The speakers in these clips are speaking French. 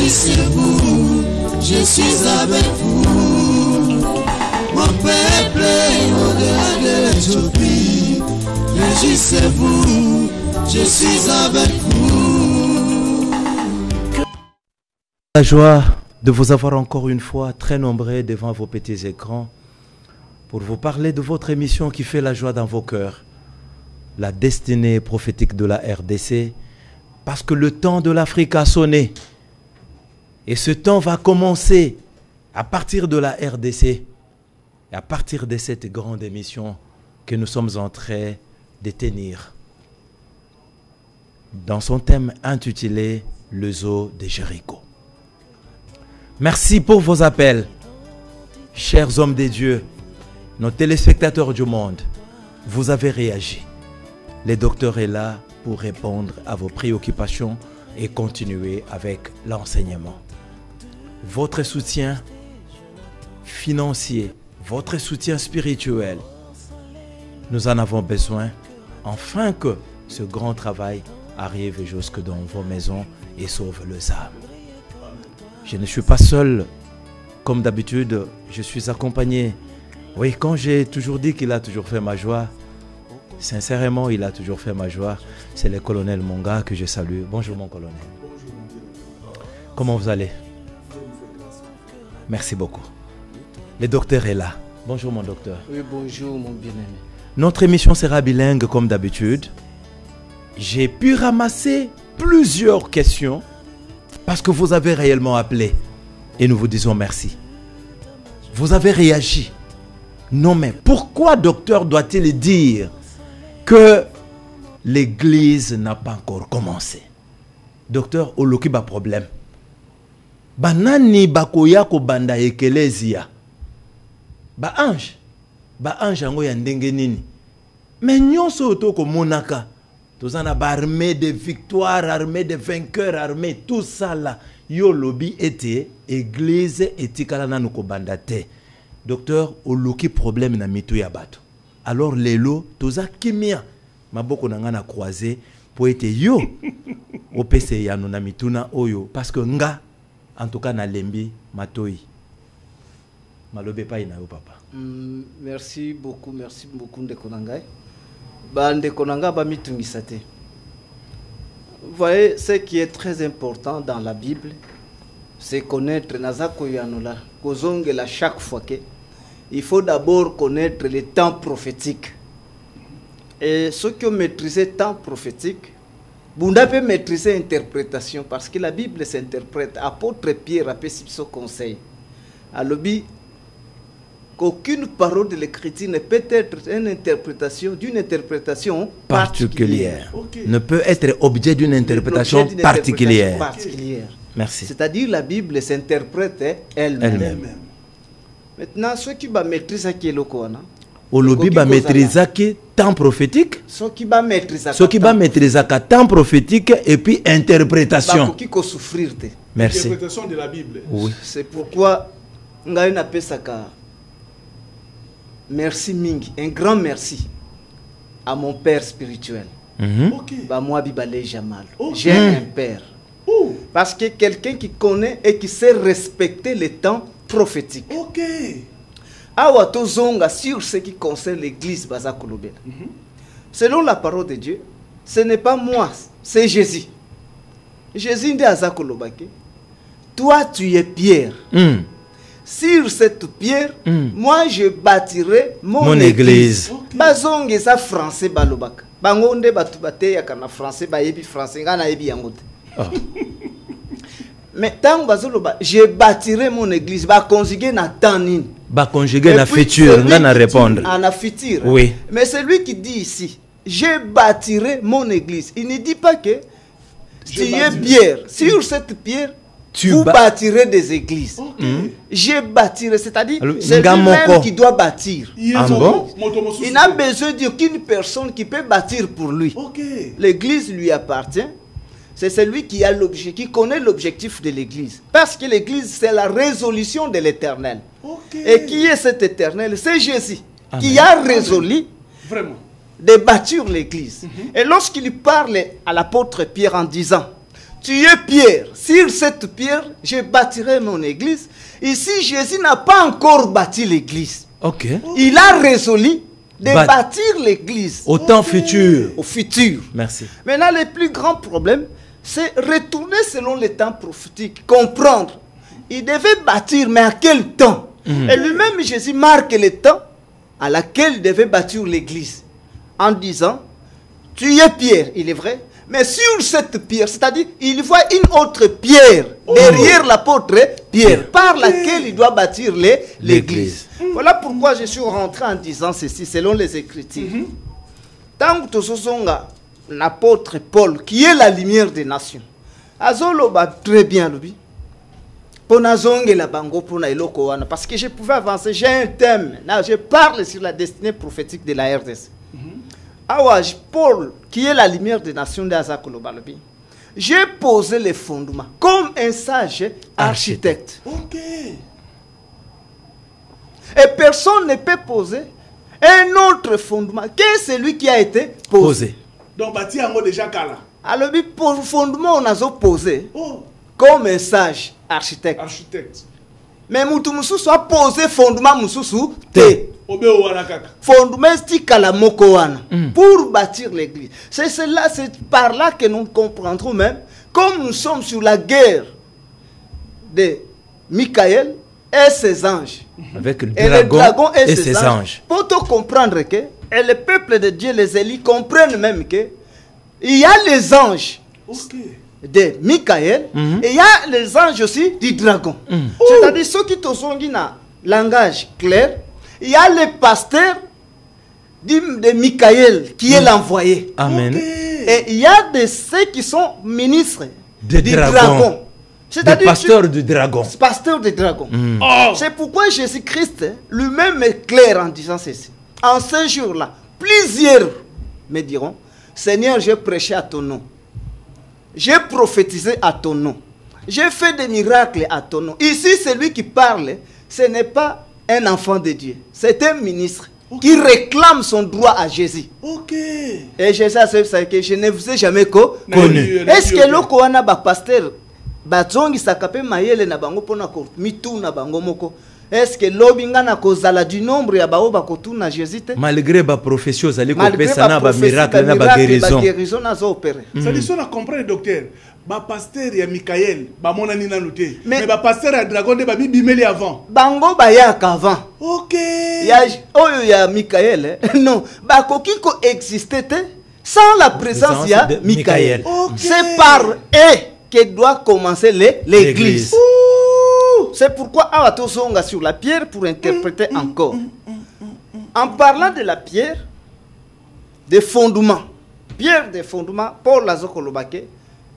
suis sur vous, je suis avec vous. Mon peuple au-delà de l'Éthiopie, réjouissez-vous, je suis avec vous. La joie de vous avoir encore une fois très nombreux devant vos petits écrans pour vous parler de votre émission qui fait la joie dans vos cœurs, la destinée prophétique de la RDC, parce que le temps de l'Afrique a sonné et ce temps va commencer à partir de la RDC et à partir de cette grande émission que nous sommes en train de tenir dans son thème intitulé « Le zoo de Jéricho ». Merci pour vos appels, chers hommes de Dieu, nos téléspectateurs du monde. Vous avez réagi. Le docteur est là pour répondre à vos préoccupations et continuer avec l'enseignement. Votre soutien financier, votre soutien spirituel, nous en avons besoin afin que ce grand travail arrive jusque dans vos maisons et sauve les âmes. Je ne suis pas seul, comme d'habitude, je suis accompagné. Oui, quand j'ai toujours dit qu'il a toujours fait ma joie, sincèrement, il a toujours fait ma joie. C'est le colonel Monga que je salue. Bonjour mon colonel. Bonjour mon colonel. Comment vous allez? Merci beaucoup. Le docteur est là. Bonjour mon docteur. Oui, bonjour mon bien-aimé. Notre émission sera bilingue comme d'habitude. J'ai pu ramasser plusieurs questions parce que vous avez réellement appelé et nous vous disons merci. Vous avez réagi. Non mais pourquoi docteur doit-il dire que l'église n'a pas encore commencé? Docteur, oloki ba problème. Banani bakoya ko banda ekelezia. Ba ange yango ya ndenge nini. Mais nyonso to ko monaka. Tous en armée de victoire, armée de vainqueurs, armée tout ça là. Yo lobby était église etikala na nuko banda te. Docteur, oloki problème na mitu ya bato. Alors lelo toza kimia maboko na nga na croiser pour être yo opese ya no na mituna oyo parce que nga en tout cas na lembi matoi. Malobe pa ina yo papa. Merci beaucoup Ndeko Nangai. Ba Ndeko Nanga ba mitungisa te. Vous voyez, ce qui est très important dans la Bible, c'est connaître nazako yanola kozongela chaque fois que il faut d'abord connaître les temps prophétiques. Et ceux qui ont maîtrisé le temps prophétique, Bunda peut maîtriser l'interprétation parce que la Bible s'interprète. Apôtre Pierre a fait ce conseil. À l'objet qu'aucune parole de l'Écriture ne peut être une interprétation d'une interprétation particulière. Okay. Ne peut être objet d'une interprétation particulière. Merci. C'est-à-dire la Bible s'interprète elle-même. Maintenant, ceux qui maîtrisent qui est le Koana. Olobi ba maîtriser qui temps prophétique. Ceux qui ba maîtriser. Ceux qui ba maîtriser temps prophétique et puis interprétation. Qui ko souffrir te. Merci. Interprétation de la Bible. Oui. C'est pourquoi ngai na pesaka. Merci Mingi, un grand merci à mon père spirituel. Bah moi Bibalé Jamal. J'ai un père. Parce que quelqu'un qui connaît et qui sait respecter les temps prophétiques. Ok. Awa tozonga sur ce qui concerne l'église Bazakolobela. Selon la parole de Dieu, ce n'est pas moi, c'est Jésus. Jésus dit à Zakolobake, toi tu es Pierre. Sur cette pierre, moi je bâtirai mon église. Bazonge ça français balobaka. Bangonde batubate ya kana français ba yebi français ngana yebi yangote. Mais tant bazoloba, je bâtirai mon église, ba conjuguer na tanine. Ba conjuguer na futur, ngana répondre. En futur. Oui. Mais celui qui dit ici, je bâtirai mon église, il ne dit pas que tu es Pierre. Sur cette pierre, vous bâtirez des églises. Je bâtirai, c'est-à-dire c'est lui-même qui doit bâtir. Il n'a besoin d'aucune personne qui peut bâtir pour lui. L'église lui appartient. C'est celui qui a l'objet, qui connaît l'objectif de l'église. Parce que l'église, c'est la résolution de l'éternel. Et qui est cet éternel? C'est Jésus. Qui a résolu de bâtir l'église. Et lorsqu'il parle à l'apôtre Pierre en disant, tu es Pierre. Sur cette pierre, je bâtirai mon église. Ici, Jésus n'a pas encore bâti l'église. Ok. Il a résolu de bâtir l'église. Au temps futur. Au futur. Merci. Maintenant, le plus grand problème, c'est retourner selon les temps prophétiques, comprendre. Il devait bâtir, mais à quel temps? Et lui-même, Jésus marque le temps à laquelle il devait bâtir l'église. En disant, tu es Pierre, il est vrai, mais sur cette pierre, c'est-à-dire, il voit une autre pierre derrière l'apôtre Pierre, par laquelle il doit bâtir l'église. Voilà pourquoi je suis rentré en disant ceci, selon les Écritures. Tant que l'apôtre Paul, qui est la lumière des nations, azoloba très bien lui. Parce que je pouvais avancer, j'ai un thème. Là, je parle sur la destinée prophétique de la RDC. Paul, qui est la lumière des nations d'Azakolobalbi, j'ai posé les fondements comme un sage architecte. Ok. Et personne ne peut poser un autre fondement que celui qui a été posé. Donc, bâti en déjà kala. Alors, pour le fondement, on a posé comme un sage architecte. Mais Moutoumoussou soit posé fondement Moussoussou T. Fondement stikala mokoana pour bâtir l'église. C'est par là que nous comprendrons même, comme nous sommes sur la guerre de Michael et ses anges. Avec le dragon et ses anges. Pour te comprendre que et le peuple de Dieu, les élis, comprennent même que il y a les anges de Michael et il y a les anges aussi du dragon. C'est-à-dire ceux qui te sont dans langage clair, il y a le pasteur de Michael qui est l'envoyé. Amen. Et il y a ceux qui sont ministres du dragon. C'est-à-dire pasteur du dragon. Pasteur du dragon. C'est pourquoi Jésus-Christ lui-même est clair en disant ceci. En ce jour-là, plusieurs me diront, Seigneur, j'ai prêché à ton nom. J'ai prophétisé à ton nom. J'ai fait des miracles à ton nom. Ici, celui qui parle, ce n'est pas un enfant de Dieu. C'est un ministre qui réclame son droit à Jésus. Et Jésus a dit que je ne vous ai jamais connu. Est-ce que le Koana ba pasteur bazongi sakape mayele na bango pona ko mitu na bango moko? Est-ce que l'obingana kozala du nombre ya baoba kotuna Jésus te? Malgré ba profession zali ko pesa na ba miracle na ba guérison na zo opérer. Ça dit ça, on a compris, docteur. Ba pasteur ya Michael ba mona ni nanuté. Mais ba pasteur ya dragon de ba bimeli avant. Bango ba ya avant. OK. Ya oyo ya Michael non, ba koki ko existait sans la présence ya Michael. C'est par eux que doit commencer l'église. C'est pourquoi Avatosonga sur la pierre pour interpréter encore. En parlant de la pierre, des fondements, pierre des fondements, Paul Lazokolobake,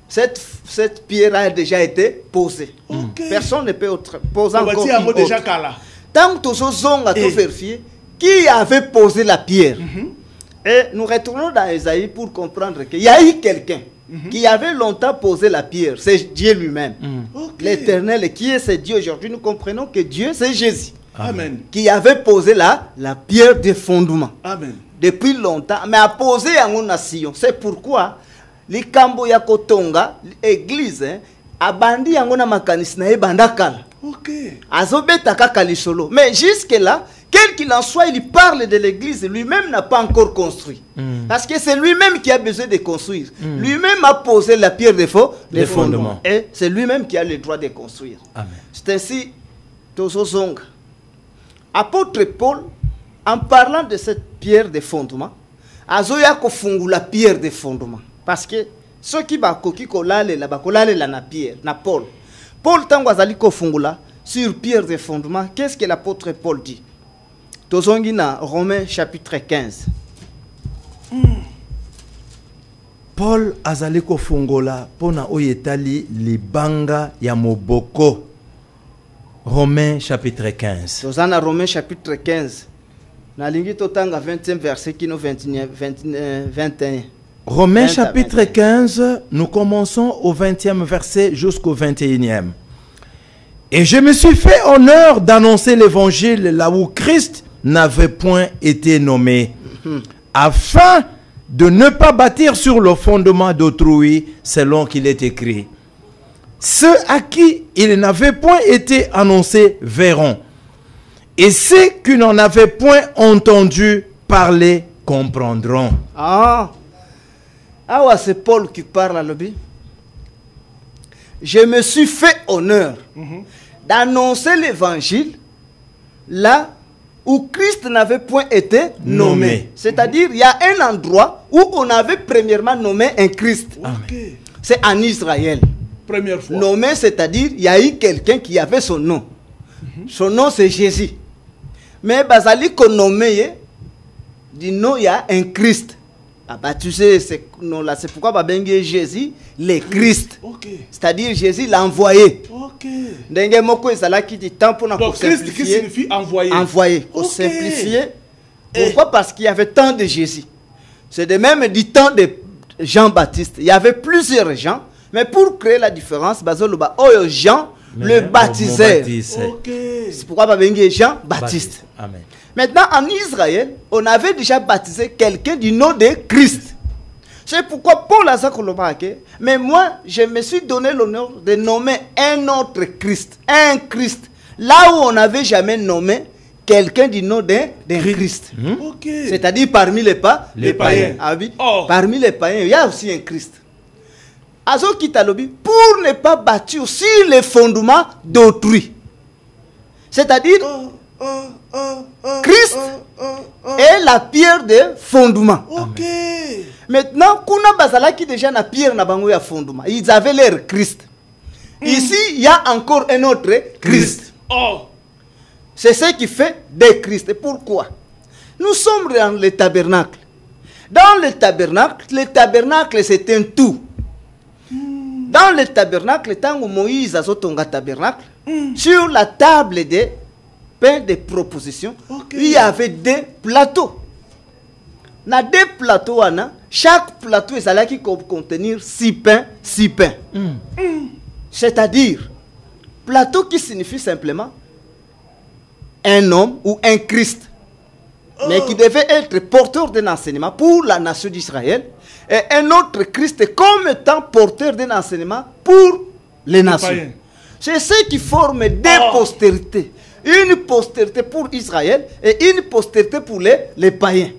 cette pierre a déjà été posée. Personne ne peut poser encore une autre. Tant que Zonga tout vérifier, qui avait posé la pierre? Et nous retournons dans Esaïe pour comprendre qu'il y a eu quelqu'un qui avait longtemps posé la pierre. C'est Dieu lui-même. L'Éternel, qui est ce Dieu aujourd'hui, nous comprenons que Dieu, c'est Jésus. Amen. Qui avait posé la pierre de fondement. Amen. Depuis longtemps, mais a posé en nation. C'est pourquoi les Kambo Yakotonga, l'église, a bandi en makanis na bandakal. Azobeta kakalisolo. Mais jusque-là, quel qu'il en soit, il parle de l'église, lui-même n'a pas encore construit. Parce que c'est lui-même qui a besoin de construire. Lui-même a posé la pierre de fondement. Et c'est lui-même qui a le droit de construire. C'est ainsi, Tozozonga. Apôtre Paul, en parlant de cette pierre de fondement, Azoya kofungu la pierre de fondement. Parce que ceux qui bakoki kolale la na pierre, na Paul. Paul tango azali kofungula sur pierre de fondement. Qu'est-ce que l'apôtre Paul dit? Tozongi na Romains chapitre 15. Paul azali kofungola pona oyetali libanga ya moboko. Romains chapitre 15. Tozana Romains chapitre 15. Na lingi totanga 20e verset kino 21. Romains chapitre 15, nous commençons au 20e verset jusqu'au 21e. Et je me suis fait honneur d'annoncer l'évangile là où Christ n'avait point été nommé, afin de ne pas bâtir sur le fondement d'autrui, selon qu'il est écrit. Ceux à qui il n'avait point été annoncé verront. Et ceux qui n'en avaient point entendu parler comprendront. Ah, ouais, c'est Paul qui parle à l'objet. Je me suis fait honneur d'annoncer l'évangile là où Christ n'avait point été nommé. C'est-à-dire, il y a un endroit où on avait premièrement nommé un Christ. Okay. C'est en Israël. Première fois. Nommé, c'est-à-dire, il y a eu quelqu'un qui avait son nom. Son nom, c'est Jésus. Mais Bazali qu'on nommé, dit non, il y a un Christ. Ah bah tu sais, c'est pourquoi Babengé Jésus, le Christ. Okay. C'est-à-dire Jésus l'a envoyé. Ok. Donc Christ qui signifie envoyé. Envoyé, pour simplifier. Pourquoi? Parce qu'il y avait tant de Jésus. C'est de même du temps de Jean-Baptiste. Il y avait plusieurs gens, mais pour créer la différence, Jean le baptiseur. Okay. C'est pourquoi Babengé Jean-Baptiste. Amen. Maintenant, en Israël, on avait déjà baptisé quelqu'un du nom de Christ. C'est pourquoi Paul a ça qu'on mais moi, je me suis donné l'honneur de nommer un autre Christ. Un Christ. Là où on n'avait jamais nommé quelqu'un du nom d'un Christ. Okay. C'est-à-dire parmi les païens. Ah oui. Parmi les païens, il y a aussi un Christ. Azo Kitalobi, pour ne pas bâtir sur les fondements d'autrui. C'est-à-dire, Christ est la pierre de fondement. Okay. Maintenant, Kuna Bazala qui déjà na pierre na bango ya fondement. Ils avaient leur Christ. Ici, il y a encore un autre Christ. C'est ce qui fait des Christ. Et pourquoi? Nous sommes dans le tabernacle. Dans le tabernacle c'est un tout. Dans le tabernacle, tant que Moïse a zotonga tabernacle, sur la table des pains de proposition, il y avait des plateaux. Dans des plateaux, chaque plateau est là qui contenir 6 pains. C'est-à-dire, plateau qui signifie simplement un homme ou un Christ, mais qui devait être porteur d'un enseignement pour la nation d'Israël, et un autre Christ comme étant porteur d'un enseignement pour les nations. C'est ce qui forme des postérités. Une postérité pour Israël et une postérité pour les païens.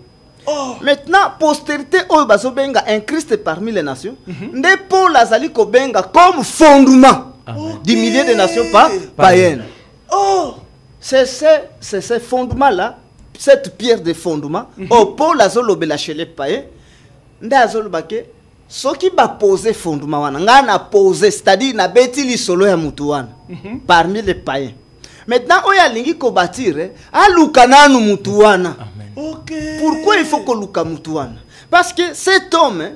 Maintenant, postérité, un Christ parmi les nations, ne Paul Azali Kobenga comme fondement du milieu des nations païennes. C'est ce fondement-là, cette pierre de fondement, Paul Azolobela chez les païens, ce qui va poser fondement, c'est-à-dire na beti li solo ya mutuana parmi les païens. Maintenant, on y a lingi ko bâtir, alukananu mutuana. Pourquoi il faut que luka mutuana? Parce que cet homme,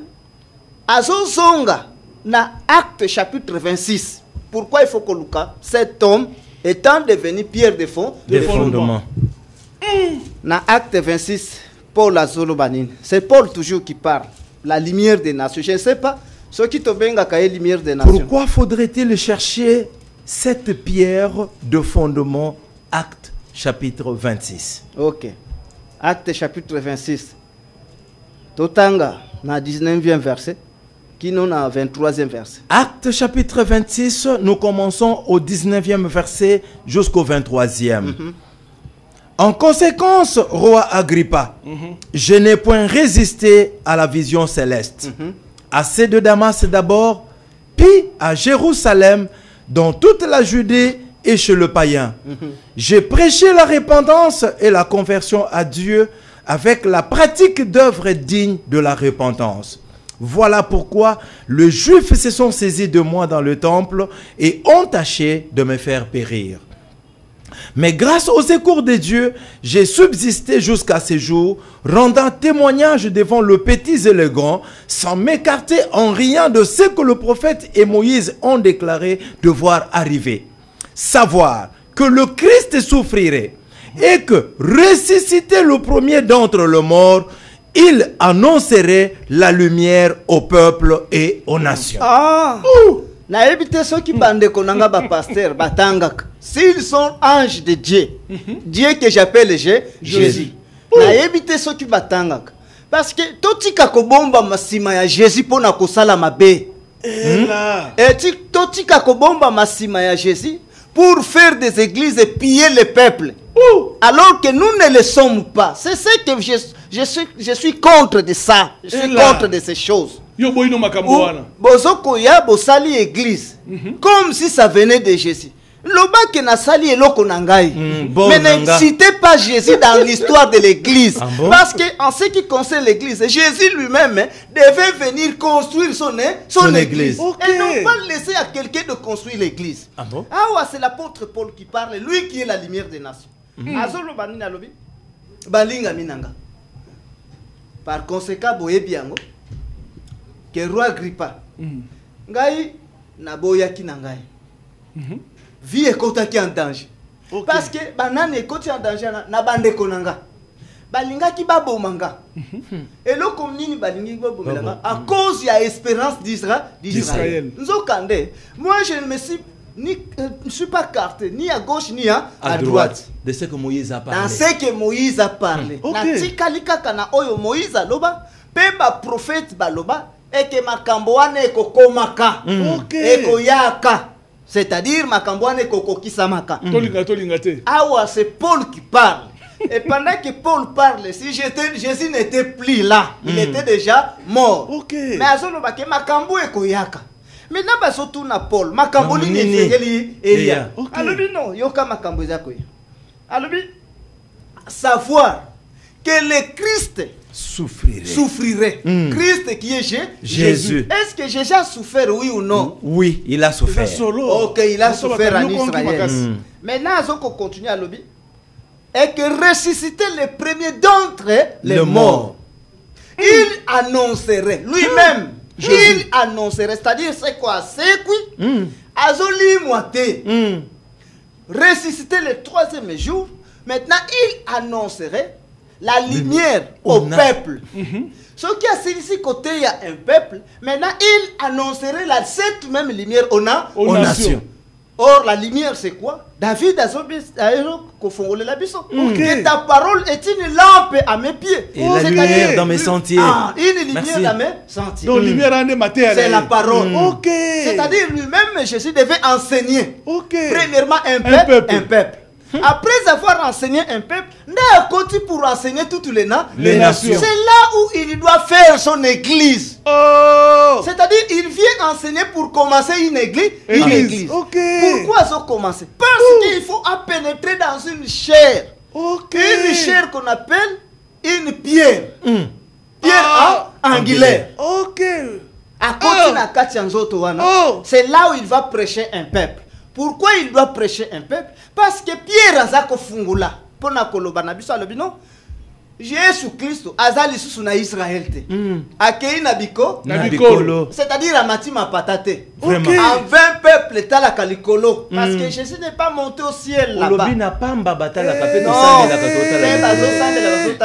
azozonga na Acte chapitre 26. Pourquoi il faut que luka? Cet homme étant devenu pierre de fondement. Na Acte 26. Paul Azolobanine. C'est Paul toujours qui parle. La lumière des nations. Je ne sais pas. Ce qui te benga la lumière des nations. Pourquoi faudrait-il chercher cette pierre de fondement? Acte chapitre 26. Ok. Acte chapitre 26. Totanga, na 19e verset. Qui nous na 23e verset. Acte chapitre 26, nous commençons au 19e verset jusqu'au 23e. En conséquence, roi Agrippa, je n'ai point résisté à la vision céleste. À ceux de Damas d'abord, puis à Jérusalem, dans toute la Judée et chez le païen. J'ai prêché la repentance et la conversion à Dieu avec la pratique d'œuvres dignes de la repentance. Voilà pourquoi les Juifs se sont saisis de moi dans le temple et ont tâché de me faire périr. Mais grâce au secours de Dieu, j'ai subsisté jusqu'à ce jour, rendant témoignage devant le petit et le grand, sans m'écarter en rien de ce que le prophète et Moïse ont déclaré devoir arriver. Savoir que le Christ souffrirait et que, ressuscité le premier d'entre les morts, il annoncerait la lumière au peuple et aux nations. S'ils sont anges de Dieu, Dieu que j'appelle Jésus. Parce que totika kobomba masima ya Jésus pona kosala mabe. Et là. Et totika kobomba masima ya Jésus pour faire des églises et piller le peuple. Alors que nous ne le sommes pas. C'est ce que je suis contre de ça. Je suis contre de ces choses. Bozoko ya bosali église. Comme si ça venait de Jésus. L'obake na sali eloko nangai. Mais ne citez pas Jésus dans l'histoire de l'église. Parce que en ce qui concerne l'église, Jésus lui-même devait venir construire son église. Et non pas laisser à quelqu'un de construire l'église. Ah ouais, c'est l'apôtre Paul qui parle, lui qui est la lumière des nations. Azolo banina lobi balinga minanga. Par conséquent, boyebi yango que roi Agrippa ngai na boyaki na ngai. Vie ekotaki en danger. Parce que banane ekoti en danger na bandeko nanga. Balingaki babomanga. Et lo comme nini balingi babomanga à cause ya espérance d'Israël. Nzokande, moi je ne me suis pas carté ni à gauche ni à droite. De ce que Moïse a parlé. Dans ce que Moïse a parlé. Na tikalika kana oyo Moïse aloba, pe ba prophète baloba et que makambo wana ekokomaka. Ekoyaka. C'est-à-dire makambo wana ekokokisamaka. Tolinga te. Awa c'est Paul qui parle. Et pendant que Paul parle, si Jésus n'était plus là, il était déjà mort. Mais azoloba ke makambo ekoyaka. Maintenant basotu na Paul, makambo ni efengeli Elia. Alobi non, yoka makambo zako. Alobi savoir que le Christ souffrirait. Christ qui est Jésus. Est-ce que Jésus a souffert, oui ou non? Oui, il a souffert. Ok, il a souffert en Israël. Maintenant, on continue à lobby. Et que ressusciter les premiers d'entre les morts. Il annoncerait lui-même. Il annoncerait, c'est-à-dire c'est quoi? C'est quoi? Azoli moité. Ressusciter le troisième jour. Maintenant, il annoncerait la lumière au peuple. Ce qui a ici côté, il y a un peuple. Maintenant, il annoncerait cette même lumière aux nations. Or, la lumière, c'est quoi? David a que ta parole est une lampe à mes pieds. Et la lumière dans mes sentiers. Une lumière dans mes sentiers. Donc, lumière c'est la parole. C'est-à-dire, lui-même, Jésus devait enseigner. Premièrement, un peuple. Après avoir enseigné un peuple, n'a côté pour enseigner toutes les nations. C'est là où il doit faire son église. C'est-à-dire, il vient enseigner pour commencer une église. Pourquoi ça commencer? Parce qu'il faut pénétrer dans une chair. Une chair qu'on appelle une pierre. Pierre angulaire. C'est là où il va prêcher un peuple. Pourquoi il doit prêcher un peuple? Parce que Pierre Azako Fungula, pona koloba na biso alobi non, Jésus Christ azali susu na Israël te. Akei na bikolo. C'est-à-dire à matima patate. Vraiment. En 20 peuples tala kalikolo. Parce que Jésus n'est pas monté au ciel là-bas. Olobi na pamba batala kapé non,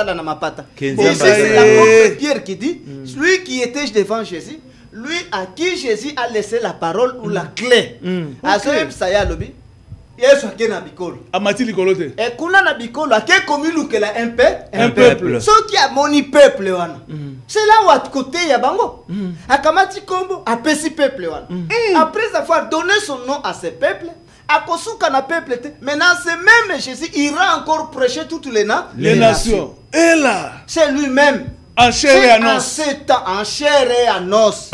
na mapata. C'est l'apôtre Pierre qui dit, celui qui était devant Jésus, lui à qui Jésus a laissé la parole ou la clé. Azoyeb saya lobi. Yesu akena bikolo. Amati likolote. Et kuna na bikolo ake komi lukela un peuple. Ce qui a moni peuple wana. C'est là où à côté ya bango. Akamati kombo apesi peuple wana. Après avoir donné son nom à ce peuple, akosuka na peuple te. Maintenant c'est même Jésus ira encore prêcher toutes les nations. Et là, c'est lui-même. En chair et en os. En chair et en os.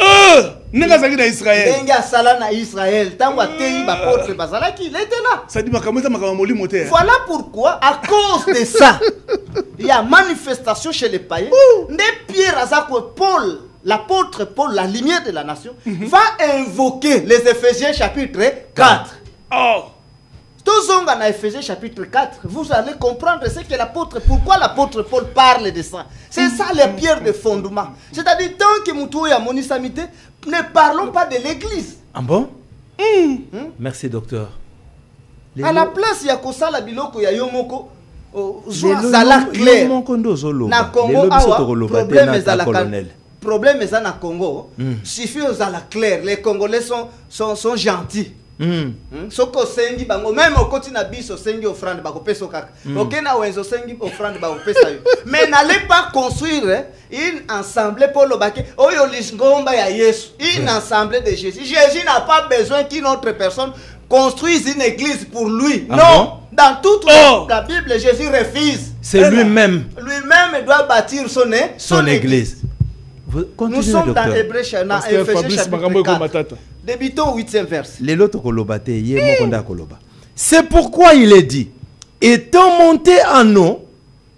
Nenga zaki na Israël. Nenga sala na Israël. Tangwa teyi ba porte bazala qui il était là. Ça dit makamota makamoli moteur. Voilà pourquoi à cause de ça, il y a manifestation chez les païens. Des Pierre Azako Paul, l'apôtre Paul, la lumière de la nation, va invoquer les Éphésiens chapitre 4. Tous dans Éphésiens chapitre 4, vous allez comprendre ce que l'apôtre, pourquoi l'apôtre Paul parle de ça. C'est ça les pierres de fondement. C'est-à-dire, tant que Moutou et Amonisamité, ne parlons pas de l'église. Ah bon? Merci, docteur. À la place, il y a Kosala Biloko, il y a Yomoko, Zala clair. Na Congo, problème est na Congo. Suffit aux à la claire. Les Congolais sont gentils. Soko sengi bango même au côté na biso sengi offrande bako peso kaka. Okena wenzo sengi offrande bako pesa yo. Mais n'allez pas construire une assemblée pour le baquet. Oyo lisngomba ya Yesu. Une assemblée de Jésus. Jésus n'a pas besoin qu'une autre personne construise une église pour lui. Ah Non. bon? Dans toute la Bible, Jésus refuse. C'est lui-même. Lui-même doit bâtir son église. Nous sommes dans Hébreux chapitre 4. Débutons 8e verset. C'est pourquoi il est dit, étant monté en eau,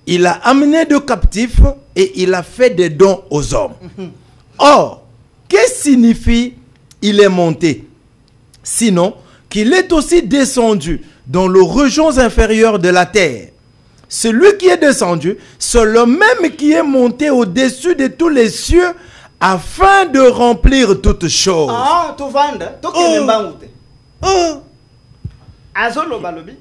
il a amené de captifs et il a fait des dons aux hommes. Or, qu'est-ce que signifie il est monté? Sinon, qu'il est aussi descendu dans les régions inférieures de la terre. Celui qui est descendu, c'est le même qui est monté au-dessus de tous les cieux afin de remplir toutes choses. Ah, tu vanda, tu kemembangute. Azo lobalobi.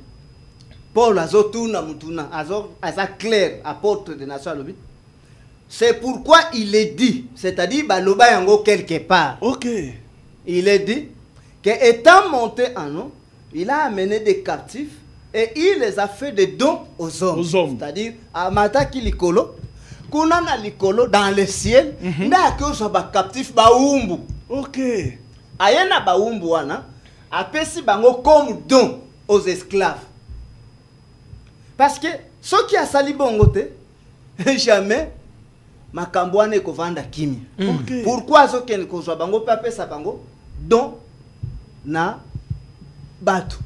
Paul azo tuna mutuna, azo clair apôtre de nation lobi. C'est pourquoi il est dit, c'est-à-dire baloba yango quelque part. OK. Il est dit que étant monté en eau, il a amené des captifs et il les a fait des dons aux hommes. C'est-à-dire, à Mataki Likolo, Kunana Likolo dans le ciel, n'a que ça ba captif baumbu. OK. Ayena baumbu wana, apesi bango comme don aux esclaves. Parce que ceux qui a sali bongote, jamais makambouane ko vanda kimi. Pourquoi ceux qui ne kozwa bango pape sa bango don na batu.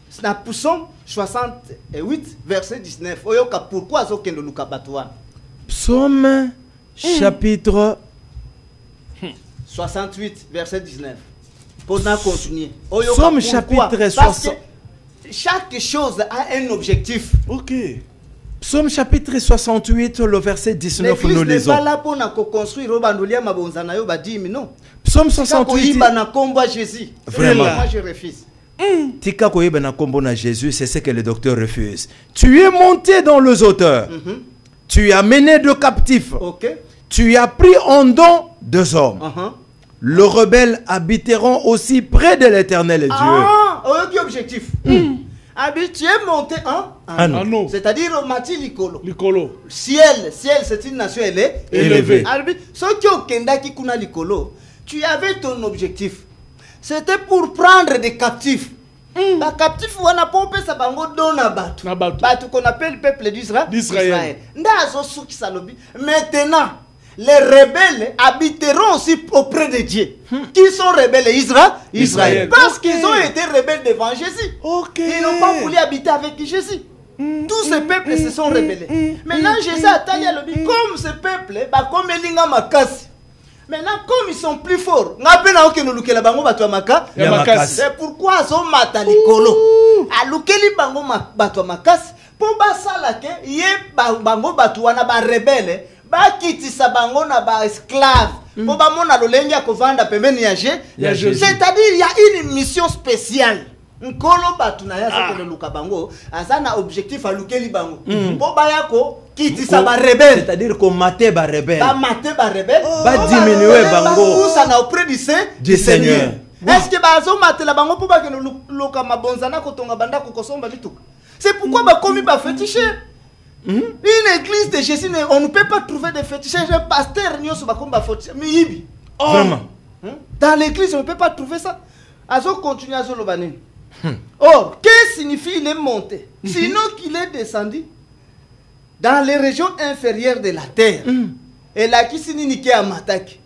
C'est dans Psaume 68 verset 19. Oyoka pourquoi zo kendo luka batuan. Psaume chapitre 68 verset 19. Pour nous continuer. Psaume chapitre 60. Chaque chose a un objectif. OK. Psaume chapitre 68, le verset 19, nous lisons. L'église n'est pas là pour nous construire. Non. Psaume 68. Vraiment. Moi, je refuse. Tika koyeba na kombo na Jésus, c'est ce que le docteur refuse. Tu es monté dans les hauteurs. Tu as mené de captifs. Okay. Tu as pris en don deux hommes. Les rebelles habiteront aussi près de l'Éternel Dieu. Ah, quel objectif? Tu es monté en eau. C'est-à-dire au mati likolo. Likolo. Ciel, c'est une nation élevée. Ce qui est kenda ki kuna likolo, tu avais ton objectif. C'était pour prendre des captifs. Les captifs, on a pompé sa bango dona batu. Batu qu'on appelle le peuple d'Israël. Maintenant, les rebelles habiteront aussi auprès de Dieu. Qui sont rebelles? Israël. Parce qu'ils ont été rebelles devant Jésus. Ils n'ont pas voulu habiter avec Jésus. Tous ces peuples se sont rebellés. Maintenant, Jésus a taillé le but. Comme ces peuples, comme Elinga Makasi. Maintenant, comme ils sont plus forts, c'est pourquoi ils ont matalikolo. Alukeli bango batwa makasi. Pour basala ke ye bango batwana ba rebelle. Ba kitisa bango na ba esclave. Pour ba mona lolengi akovanda pembeni ya Jésus. C'est-à-dire il y a une mission spéciale. Nkolo batuna ya sekele luka bango azana objectif alukeli bango. Pour ba yako kitisa ba rebelle, c'est-à-dire qu'on maté ba rebelle. Ba maté ba rebelle. Ba diminuer bango. Ça na auprès du Seigneur. Est-ce que bazo maté la bango pour ba que luka mabonzana kotonga banda kokosomba bituka. C'est pourquoi ba komi ba féticheur. Une église de Jésus, on ne peut pas trouver des féticheurs. Un pasteur n'y a pas féticheur. Vraiment. Dans l'église, on ne peut pas trouver ça. Azo continue à Zolobané. Or, qu'est-ce que signifie il est monté? Sinon qu'il est descendu dans les régions inférieures de la terre. Et là, qui signifie à Mataki?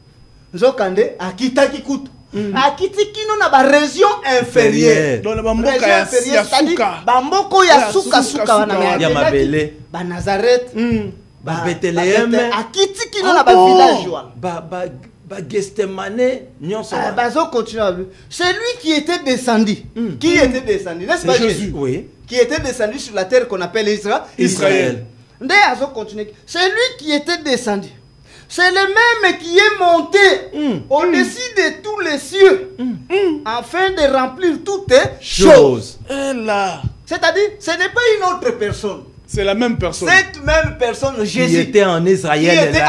Zokande, Akitaki Kutu. Akitiki non na ba région inférieure. Dans la bamboka ya suka. Bamboko ya suka wana ya mabele. Ba Nazareth. Ba Bethléem. Akitiki non na ba village wana. Ba Gethsemane nyonso. Bazo continue. C'est lui qui était descendu. Qui était descendu? N'est-ce pas Jésus? Oui. Qui était descendu sur la terre qu'on appelle Israël. D'ailleurs, continue. C'est lui qui était descendu. C'est le même qui est monté au-dessus de tous les cieux afin de remplir toutes choses. C'est-à-dire, ce n'est pas une autre personne. C'est la même personne. Cette même personne, Jésus. Qui était en Israël. Qui était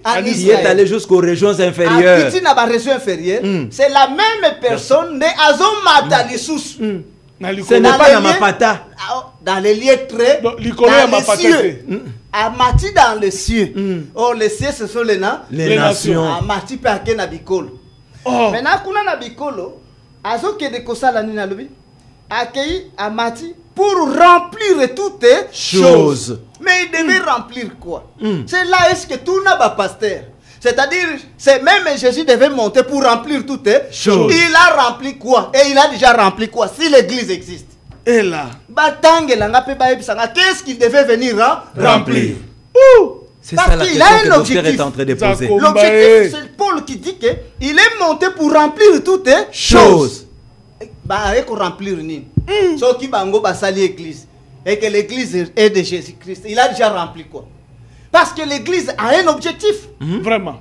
en Qui est allé jusqu'aux régions inférieures. C'est la même personne de Azomata Lissous. Ce n'est pas dans ma pata. Dans les lieux très. Dans les cieux. Amati dans les cieux. Oh, les cieux, ce sont les nations. Amati Pake Nabikolo. Maintenant, Kuna Nabikolo, Azo Kede Kosala Nina Lobi, accueilli Amati pour remplir toutes choses. Mais il devait remplir quoi? C'est là est-ce que tout n'a pas pasteur. C'est-à-dire, c'est même Jésus devait monter pour remplir toutes choses. Il a rempli quoi? Et il a déjà rempli quoi? Si l'église existe. Et là, qu'est-ce qu'il devait venir remplir? C'est ça la question que le docteur est en train de poser. L'objectif, c'est Paul qui dit qu'il est monté pour remplir toutes choses. Bah, il faut remplir ni. Sauf qui bango basali l'église et que l'église est de Jésus-Christ. Il a déjà rempli quoi? Parce que l'église a un objectif. Vraiment.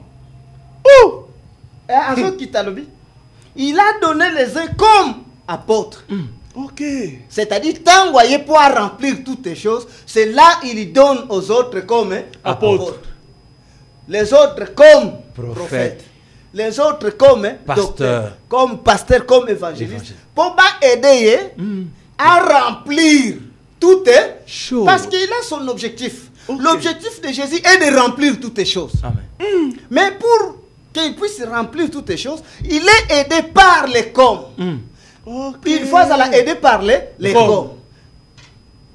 Il a donné les uns comme apôtres. Ok. C'est-à-dire, tant que vous pouvoir remplir toutes les choses, c'est là il donne aux autres comme apôtres. Les autres comme prophètes. Les autres comme docteurs, comme pasteurs, comme évangélistes. Pour aider à remplir toutes les choses. Parce qu'il a son objectif. Okay. L'objectif de Jésus est de remplir toutes les choses. Amen. Mais pour qu'il puisse remplir toutes les choses, il est aidé par les comme. Okay. Une fois, il est aidé par les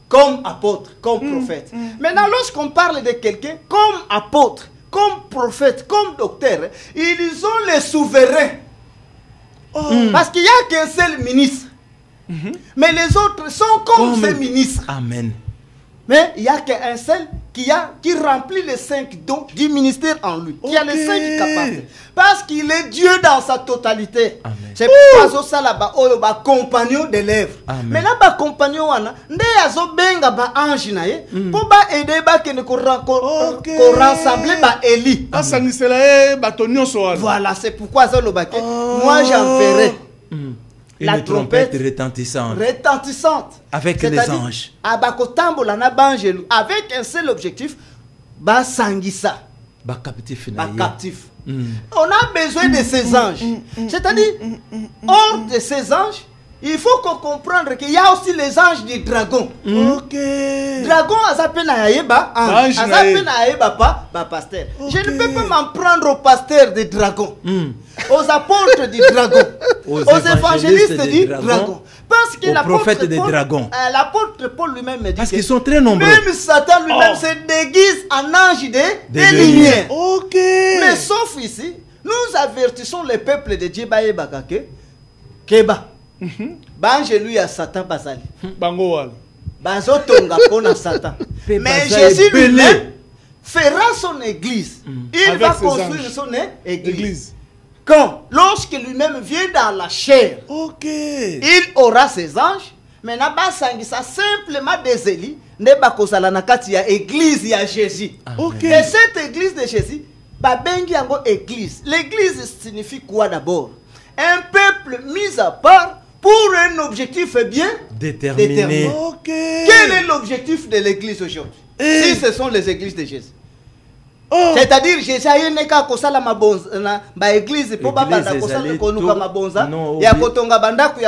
comme apôtre, comme prophète. Maintenant, lorsqu'on parle de quelqu'un comme apôtre, comme prophète, comme docteur, ils ont les souverains. Parce qu'il n'y a qu'un seul ministre. Mais les autres sont comme ces ministres. Amen. Mais il n'y a qu'un seul qui remplit les 5 dons du ministère en lui. Qui a les 5 capacités. Parce qu'il est Dieu dans sa totalité. C'est pourquoi ça là-bas, il y a compagnon des lèvres. Mais là, il compagnon, il y a un ange pour aider à rassembler Élie. Voilà, c'est pourquoi moi j'en ferai. La trompette retentissante. Avec les anges. Avec un seul objectif, Sangisa. Captif. On a besoin de ces anges. C'est-à-dire, hors de ces anges, il faut qu'on comprenne qu'il y a aussi les anges du dragon. Dragon, pasteur. Je ne peux pas m'en prendre au pasteur des dragons, aux apôtres du dragon, aux évangélistes du dragon. Parce que l'apôtre Paul lui-même dit parce qu'ils sont très nombreux. Même Satan lui-même se déguise en ange de lumière. Mais sauf ici, nous avertissons le peuple de Dieu Keba. Bange lui à Satan basali. Bangowal. Bazotonga pona Satan. Mais Jésus lui-même fera son église. Il va construire son église. Quand lorsque lui-même vient dans la chair, il aura ses anges. Maintenant, basangisa simplement des élis. Ne bakosala na kati ya église ya Jésus. Et cette église de Jésus, babengi yango église. L'église signifie quoi d'abord? Un peuple mis à part pour un objectif bien déterminé. Quel est l'objectif de l'église aujourd'hui? Si ce sont les églises de Jésus. C'est-à-dire, Jésus a une kosala mabonza ba église pour banda kosala konuka mabonza ya kotonga bandaku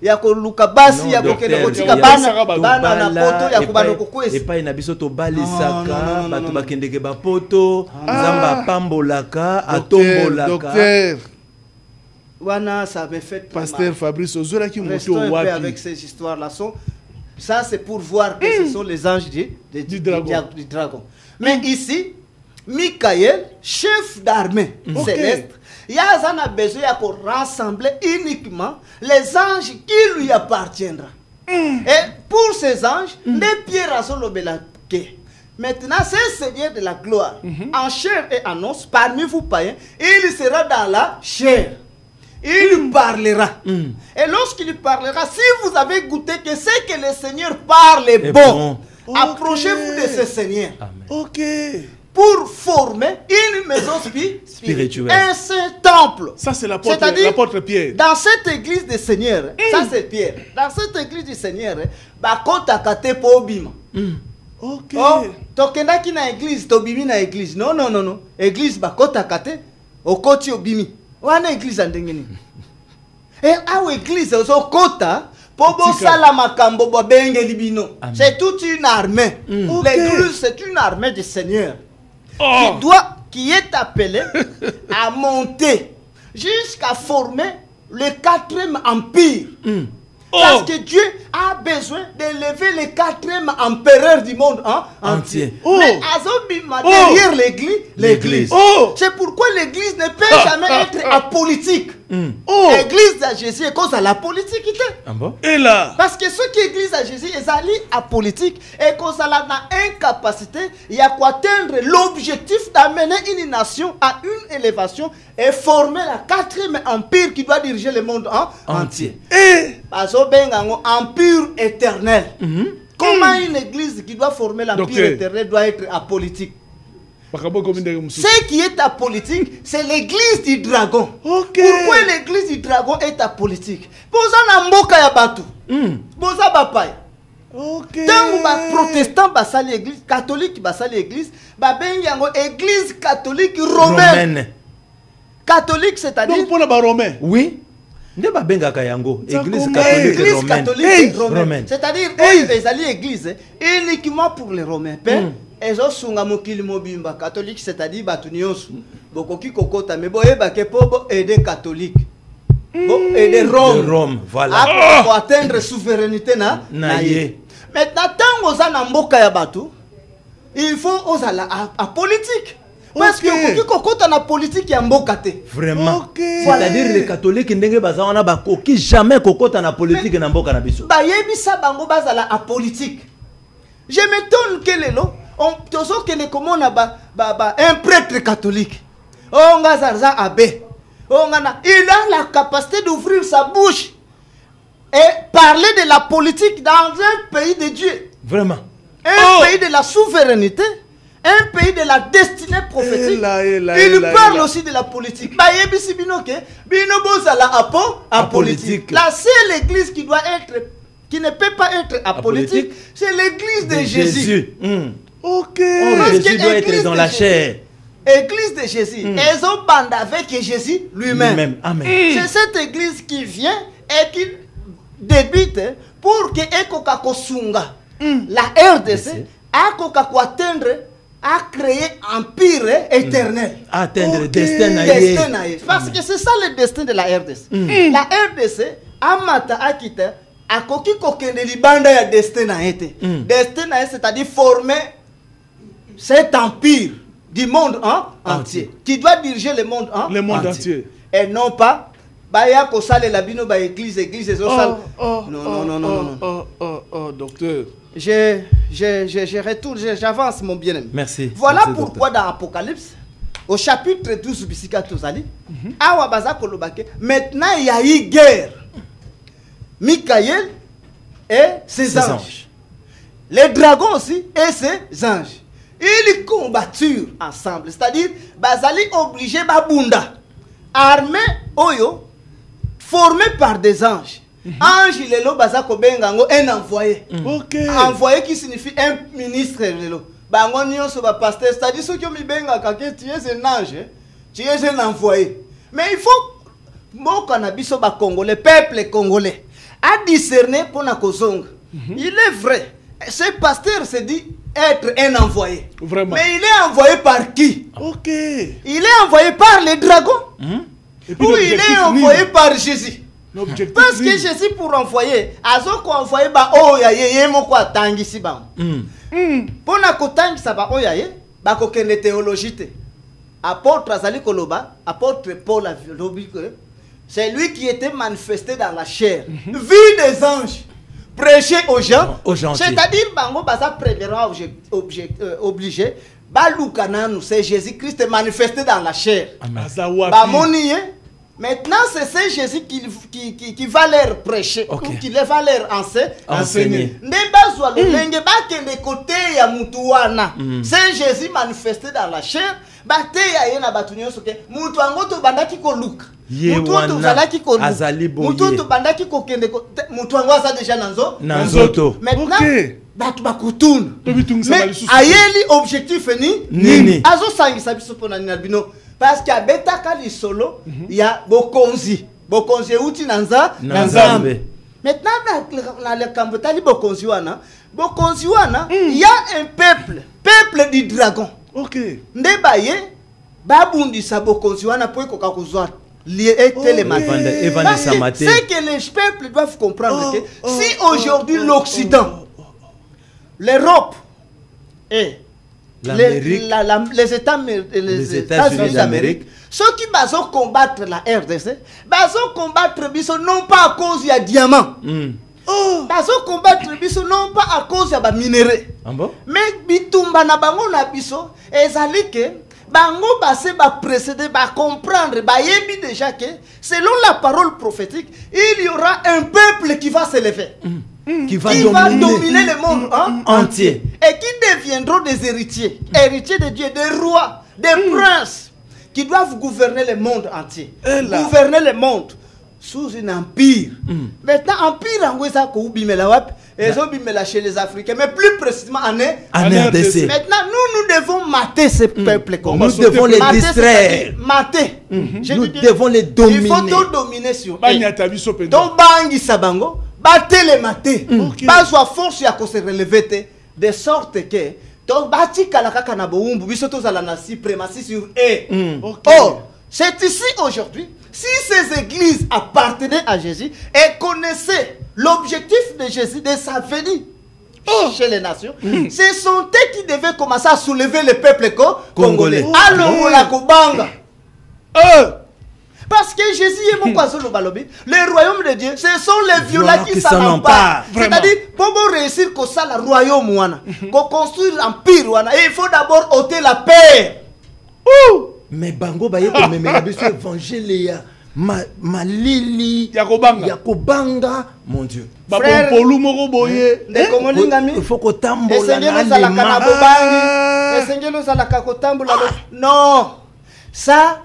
ya koluka basi ya kokende kotika bana na poto ya kubana kokwesi epai na biso to balisaka bato bakendeke ba poto nzamba pambolaka atombolaka. Docteur Wana, ça me fait Pasteur Fabrice Ozora qui monte au wapi avec ces histoires-là. Ça, c'est pour voir que ce sont les anges du dragon. Mais ici, Michael, chef d'armée céleste, il y a besoin de rassembler uniquement les anges qui lui appartiendront. Et pour ces anges, les pierres sont le belake. Maintenant, c'est le Seigneur de la gloire, en chair et en os, parmi vous païens, il sera dans la chair. Il parlera. Et lorsqu'il parlera, si vous avez goûté que c'est que le Seigneur parle est bon, approchez-vous de ce Seigneur. Pour former une maison spirituelle. Un saint temple. Ça, c'est l'apôtre Pierre. Dans cette église du Seigneur, ça c'est Pierre. Dans cette église du Seigneur, Ok. Oh, tokendaki na église, tobimi na église. Non, non, non, non. Église bakota kate, okoti obimi. Wana église andengeni. Et à l'église, au kota, pobo sala makambo benge libino. C'est toute une armée. L'église, c'est une armée du Seigneur. Qui est appelé à monter jusqu'à former le 4e empire. Parce que Dieu a besoin d'élever le 4e empereur du monde entier. Mais Azobima, derrière l'église. C'est pourquoi l'église ne peut jamais être apolitique. L'église de Jésus est cause à la politique. Et là, parce que ceux qui église à Jésus est allé à politique et cause à la incapacité, il y a quoi atteindre l'objectif d'amener une nation à une élévation et former le 4e empire qui doit diriger le monde entier. Et parce que empire éternel. Comment une église qui doit former l'empire éternel doit être apolitique? Ce qui est apolitique, c'est l'église du dragon. Pourquoi l'église du dragon est apolitique? Posa na mboka ya batu. Posa bapaya. Tant que protestant basali l'église, catholique basali l'église, babengi yango église catholique romaine. Catholique, c'est-à-dire donc pour les romains. Oui. Nde babengaka yango église catholique romaine. C'est-à-dire les églises uniquement pour les romains. Ezo sunga mokili mobimba catholique, c'est-à-dire batuniosu bokoki kokota mais boyeba ke pobo aider catholique bo aider Rome voilà pour atteindre souveraineté na ye. Maintenant tant oza na mboka ya batu il faut ozala à politique. Parce que koki kokota na politique ya mboka te vraiment. C'est-à-dire les catholiques ndenge bazana bakoki jamais kokota na politique na mboka na biso bayebisa bango bazala à politique. Je m'étonne que lelo un prêtre catholique. Il a la capacité d'ouvrir sa bouche et parler de la politique dans un pays de Dieu. Vraiment. Un pays de la souveraineté, un pays de la destinée prophétique. Il parle aussi de la politique. La seule église qui doit être, qui ne peut pas être apolitique, c'est l'église de Jésus. Ok. Jésus doit être dans la chair. Église de Jésus. Ils ont bandé avec Jésus lui-même. Amen. C'est cette église qui vient et qui débute pour que Ekoka Kosunga, la RDC, Ekoka atteindre à créer un empire éternel. Atteindre le destin. Parce que c'est ça le destin de la RDC. La RDC, Amata Akita, Akoki Kokende Libanda ya destin na été. Destin na c'est-à-dire former cet empire du monde entier qui doit diriger le monde entier et non pas baya ko sale la bino ba église non docteur je retourne, j'avance mon bien-aimé. Merci. Voilà merci, pourquoi docteur. Dans Apocalypse au chapitre 12 bisika tozali awa baza kolobake maintenant il y a eu guerre Michael et ses anges. Les dragons aussi et ses anges. Ils combatturent ensemble. C'est-à-dire, bazali obligé babunda. Armée oyo formée par des anges. Ange lelo bazako bengango un envoyé. Envoyé qui signifie un ministre lelo. Bango nyonso ba pasteur, c'est-à-dire ceux qui mi benga kake tu es un ange, tu es un envoyé. Mais il faut mboka na biso ba congolais, peuple congolais a discerné pour na kozonga. Il est vrai. Ce pasteur se dit être un envoyé. Vraiment. Mais il est envoyé par qui? Il est envoyé par les dragons. Ou il est envoyé par Jésus. Parce que Jésus pour envoyer, azoko envoyé ba oya yeye moko atangisi ba. Pona kotangisa ba oya ye, ba kokende théologie te. Apôtre azali koloba, apôtre Paul a lobi que c'est lui qui était manifesté dans la chair. Vu des anges. Prêcher aux gens, c'est-à-dire bango baza premièrement obligé balukananu c'est Jésus-Christ manifesté dans la chair. Bamoniye maintenant c'est Jésus qui va leur prêcher ou qui va leur enseigner. Nebazwa lolenge bakende côté ya mutu wana. C'est Jésus manifesté dans la chair. Bate ya yena batunyoso ke mutu angoto bandaki ko luka. Mutu zalaki ko mutu bandaki ko kende ko mutu angoza déjà nanzo. Nanzoto. Maintenant batu bakutuna. Mais ayeli objectif Nini. Azo sangisa biso pona ni albino parce qu'il y a beta kali solo, il y a bokonzi. Bokonzi uti nanza nanzambe. Maintenant dans le kambotali bokonzi wana, il y a un peuple du dragon. OK. Ndebaye babundi sa bokonzi wana po ko kakuzwa lié et télématique. C'est que les peuples doivent comprendre que si aujourd'hui l'Occident, l'Europe et les États-Unis d'Amérique, ceux qui vont combattre la RDC, vont combattre biso non pas à cause du diamant. Vont combattre biso non pas à cause du minerai. Mais bitumba na bango na biso ezali que bango basse ba précéder ba comprendre ba yebi déjà que selon la parole prophétique, il y aura un peuple qui va s'élever. Qui va dominer le monde entier. Et qui deviendront des héritiers de Dieu, des rois, des princes, qui doivent gouverner le monde entier. Gouverner le monde sous un empire. Maintenant, empire en Ouessa, chez les Africains, mais plus précisément en RDC. Maintenant, nous devons mater ces peuples. Nous devons les distraire. Mater. Nous devons les dominer. Il faut tout dominer sur eux. Donc, Bangi Sabango, battez les mater. Pas soit force à se relever de sorte que donc bati kalaka na boumbu biso tozala na suprématie sur eux. Oh, c'est ici aujourd'hui, si ces églises appartenaient à Jésus et connaissaient l'objectif de Jésus, de sa venue chez les nations, ce sont eux qui devaient commencer à soulever le peuple congolais. Allons la Kobanga. Parce que Jésus est mon poisson le balobi. Le royaume de Dieu, ce sont les violents qui s'en emparent. C'est-à-dire, pour réussir que ça, le royaume, pour construire l'empire, il faut d'abord ôter la paix. Mais Bango Baye, comme me évangile, Malili, Yakobanga, mon Dieu. Frère, il faut que tambola non, ça.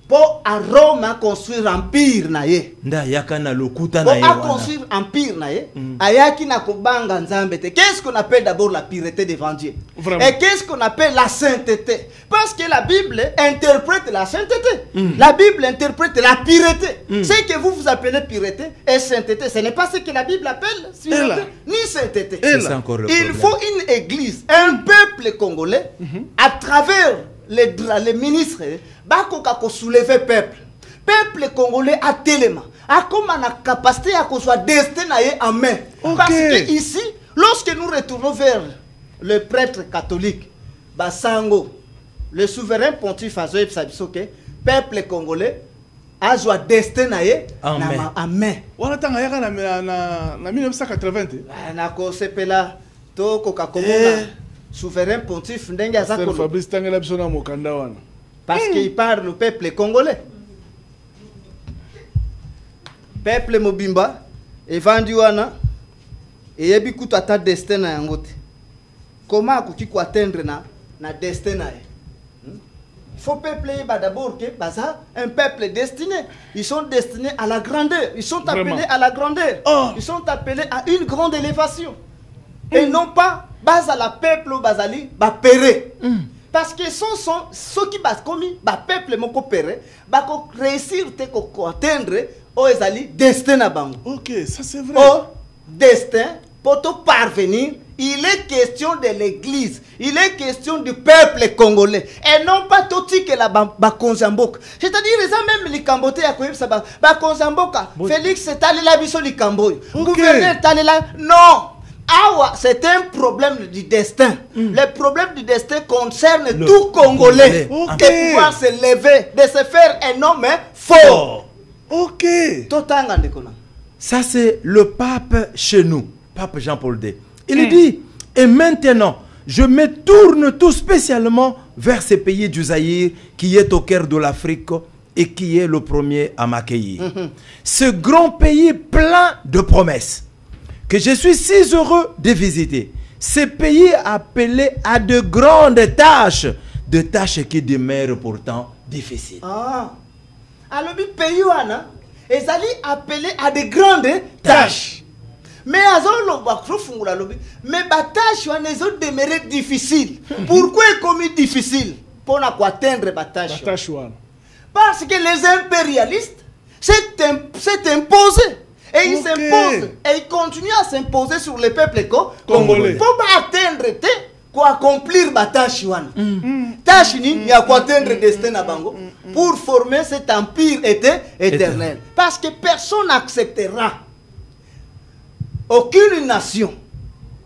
Pour à Rome construire empire naye. Pour construire empire naye, ayaki na kobanga nzambe te. Qu'est-ce qu'on appelle d'abord la pureté devant Dieu? Et qu'est-ce qu'on appelle la sainteté? Parce que la Bible interprète la sainteté. La Bible interprète la pureté. Ce que vous appelez pureté et sainteté, ce n'est pas ce que la Bible appelle pureté ni sainteté. Il faut une église, un peuple congolais à travers les ministres, bako soulever peuple congolais à tellement a comme la capacité à qu'on soit destiné en main. Parce que ici, lorsque nous retournons vers le prêtre catholique Basango, le souverain pontife Azoé Psabisoke, peuple congolais a soit destiné en main. On attend en 1980. Na ko sepela to Coca-Cola. Souverain pontife ndenge azako Fabrice Tangela bisona mokanda wana parce qu'il parle le peuple congolais, peuple mobimba evandi wana et yebi kutu ata destin na yangote comment akoki ko atteindre na destin na il faut peuple d'abord que baza un peuple destiné, ils sont destinés à la grandeur, ils sont appelés à la grandeur, ils sont appelés à une grande élévation et non pas base à la peuple au bazali ba péré parce que ceux qui bas commis ba peuple moko péré ba ko réussir te ko atteindre o ezali destin na bango. OK, ça c'est vrai. Oh, destin pour te parvenir, il est question de l'église, il est question du peuple congolais et non pas tout que la ba konzamboka. C'est-à-dire les même les Cambote ya koyeb sa ba konzamboka. Félix c'est allé la biso li Camboy. Gouverneur allé là non. Ah, c'est un problème du destin. Le problème du destin concerne tout Congolais. De pouvoir se lever, de se faire un homme fort. OK. Ça, c'est le pape chez nous, pape Jean-Paul II. Il dit, et maintenant, je me tourne tout spécialement vers ce pays du Zaïre qui est au cœur de l'Afrique et qui est le premier à m'accueillir. Ce grand pays plein de promesses que je suis si heureux de visiter. Ce pays appelé à de grandes tâches, de tâches qui demeurent pourtant difficiles. Alors, le pays est appelé à de grandes tâches. Mais ma tâche est demeurée difficile. Pourquoi est commis difficile? Pour atteindre ma tâche. Parce que les impérialistes s'est imposé. Et ils s'imposent. Et ils continuent à s'imposer sur le peuple congolais. Pour atteindre, pour accomplir ma tâche. Tâche, il y a quoi atteindre le destin à Bango pour former cet empire éternel. Parce que personne n'acceptera. Aucune nation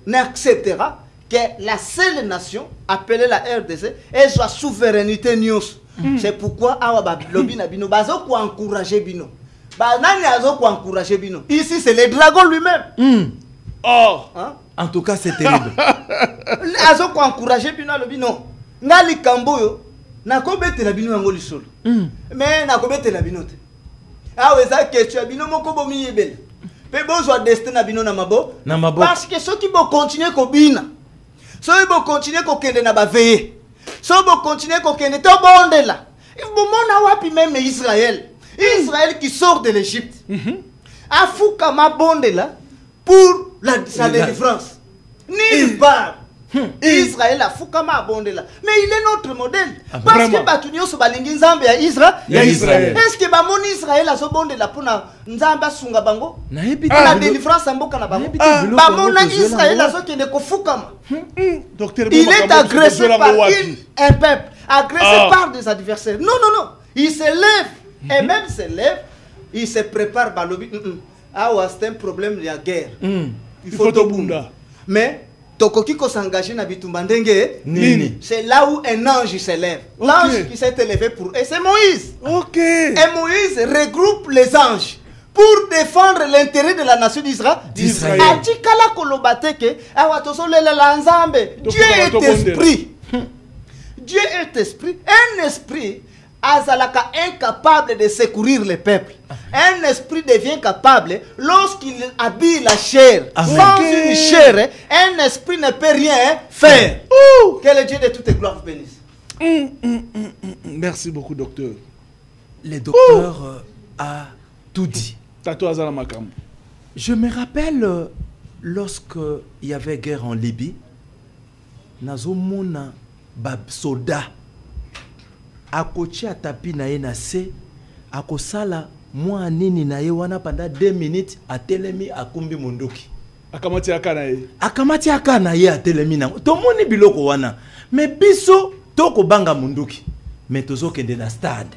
n'acceptera que la seule nation, appelée la RDC, ait sa souveraineté news. C'est pourquoi lobby na bino bazo ko encourager bino. Ba nani azo ko encourager bino. Ici c'est le dragon lui-même. Oh, hein? En tout cas, c'est terrible. Azo ko encourager bino lobby non. Ngali kamboyo na ko betela bino ngoli solo. Mais na ko betela bino te. Ah ouais ça question bino moko bomi yebele. Pe bozo destin na bino na mabo. Parce que ceux qui vont continuer ko bina. Ceux qui vont continuer ko kende na ba veiller. Si on continue à continuer, il faut même Israël. Israël qui sort de l'Égypte. A Foukama bonde là pour sa délivrance. Nulle part. Israël a Foukama bonde là. Mais il est notre modèle. Parce que Batunio se balingi Nzambe à Israël. Est-ce que Bamoni Israël a ce bonde là pour Nzamba Sunga Bango? La délivrance en Boka na Bango. Bamona Israël a ce qui est Foukama. Il est agressé par un peuple, agressé par des adversaires. Non, non, non. Il se lève. Et même se lève, il se prépare par lobby. Ah, c'est un problème, il y a guerre. Il faut tout bunda. Mais, Tokokiko s'engager na Bitumbandenge, c'est là où un ange se lève. L'ange qui s'est élevé pour eux, c'est Moïse. Et Moïse regroupe les anges pour défendre l'intérêt de la nation d'Israël. Dieu est esprit. Dieu est esprit. Un esprit azalaka incapable de secourir le peuple. Un esprit devient capable lorsqu'il habille la chair. Sans une chair, un esprit ne peut rien faire. Que le Dieu de toutes les gloires vous bénisse. Merci beaucoup, docteur. Le docteur a tout dit. Je me rappelle lorsque il y avait guerre en Libye, Nazomona bab soda akochi atapi na ye na se akosala mwa nini na ye wana pendant 2 minutes atelemi akumbi munduki akamati aka na ye atelemi na tomoni biloko wana mais biso toko banga munduki mais tozokende na stade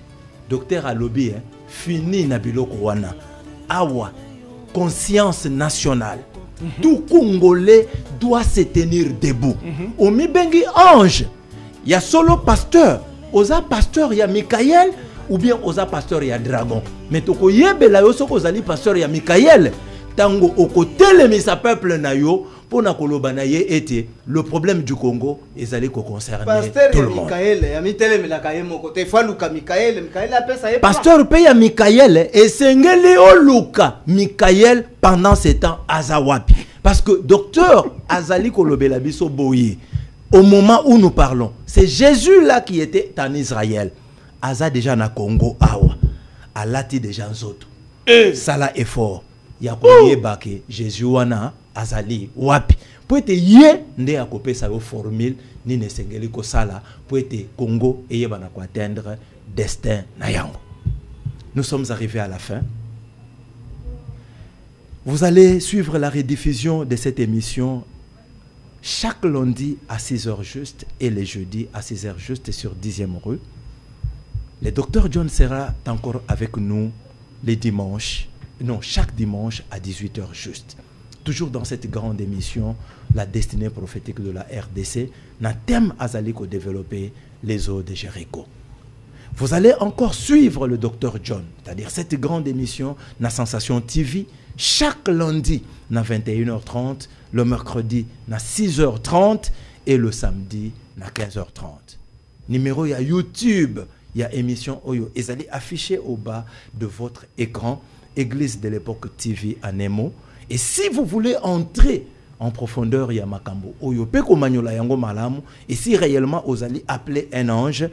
docteur alobi fini na biloko wana awa conscience nationale. Tout Congolais doit se tenir debout. Au Mibengi ange, il y a solo pasteur. Oza pasteur, il y a Michael, ou bien oza pasteur, il y a dragon. Mais toko yebe la yo soko zali pasteur, il y a Michael. Tango okote le misa peuple na yo pour na koloba na ye ete le problème du Congo ezali ko concerner tout le monde. Pasteur paye Michael et sengeli oluka Michael pendant ce temps azawapi parce que docteur azali kolobela biso boye au moment où nous parlons c'est Jésus là qui était en Israël aza déjà na Congo awa alati déjà nzoto sala effort ya koyeba ke Jésus wana azali wapi po ete ye nde akopesa yo formule ni nesengeli ko sala po ete Congo eyeba na ko atteindre destin na yango. Nous sommes arrivés à la fin. Vous allez suivre la rediffusion de cette émission chaque lundi à 6h juste et les jeudis à 6h juste sur 10e rue. Le docteur John sera encore avec nous les dimanches. Non, chaque dimanche à 18h juste. Toujours dans cette grande émission, la destinée prophétique de la RDC, n'a thème azaliko développer les eaux de Jéricho. Vous allez encore suivre le docteur John, c'est-à-dire cette grande émission, na Sensation TV, chaque lundi, na 21h30, le mercredi, na 6h30 et le samedi, na 15h30. Numéro, il y a YouTube, il y a émission Oyo. Et vous allez afficher au bas de votre écran Église de l'époque TV à Nemo. Et si vous voulez entrer en profondeur, il y a Makambo Oyo. Peko Manyola Yango Malamu. Et si réellement vous allez appeler un ange,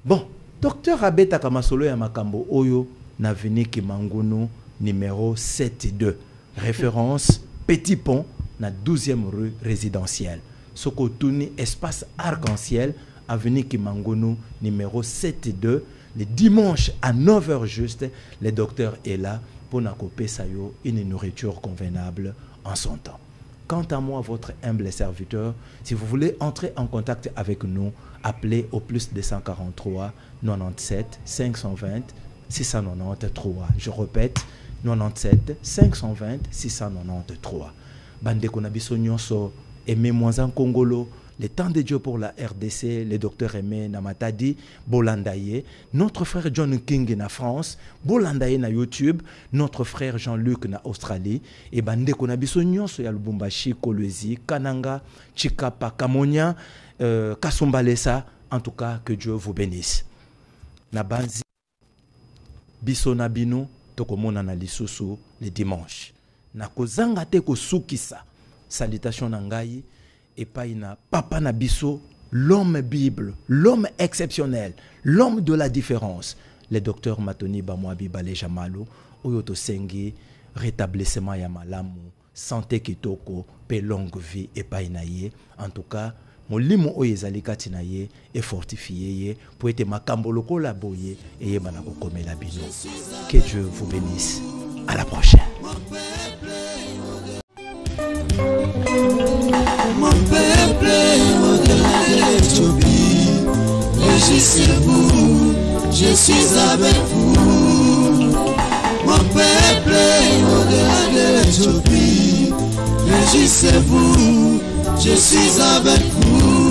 bon, docteur Abeta Kamasolo ya Makambo Oyo, Navini Kimangunu, numéro 72. Référence Petit Pont, na 12e rue résidentielle. Sokotuni, espace arc-en-ciel, avenue Kimangunu, numéro 7-2. Le dimanche à 9h juste, le docteur est là pour n'accoper sayo une nourriture convenable en son temps. Quant à moi, votre humble serviteur, si vous voulez entrer en contact avec nous, appelez au plus 243 97 520 693. Je répète, 97 520 693. Bande Konabiso Nyonso, Aimé Mouazan Congolo, le temps de Dieu pour la RDC, le docteur Aimé Namatadi, Bolandaye, notre frère John King na France, Bolandaye na YouTube, notre frère Jean-Luc na Australie, et Bande Konabiso Nyonso ya Lubumbashi, Kolwezi, Kananga, Chikapa, Kamonia, Kasumbalesa, en tout cas que Dieu vous bénisse. Na banzi biso na bino tokomona na lisusu le dimanche. Na kozanga te ko sukisa. Salutation na ngai epai na papa na biso, l'homme Bible, l'homme exceptionnel, l'homme de la différence, le docteur Matoni Bamwabi Baleja Malo, oyo to sengi rétablissement ya malamu, santé kitoko, pe longue vie epai na ye. En tout cas, molimo oyo ezali kati na ye e fortifié ye pour ete makambo lokola boye et ye bana kokomela bino. Que Dieu vous bénisse. À la prochaine. Mon peuple, au-delà de l'Éthiopie, réjouissez-vous, je suis avec vous. Mon peuple, au-delà de l'Éthiopie, réjouissez-vous, je suis avec vous.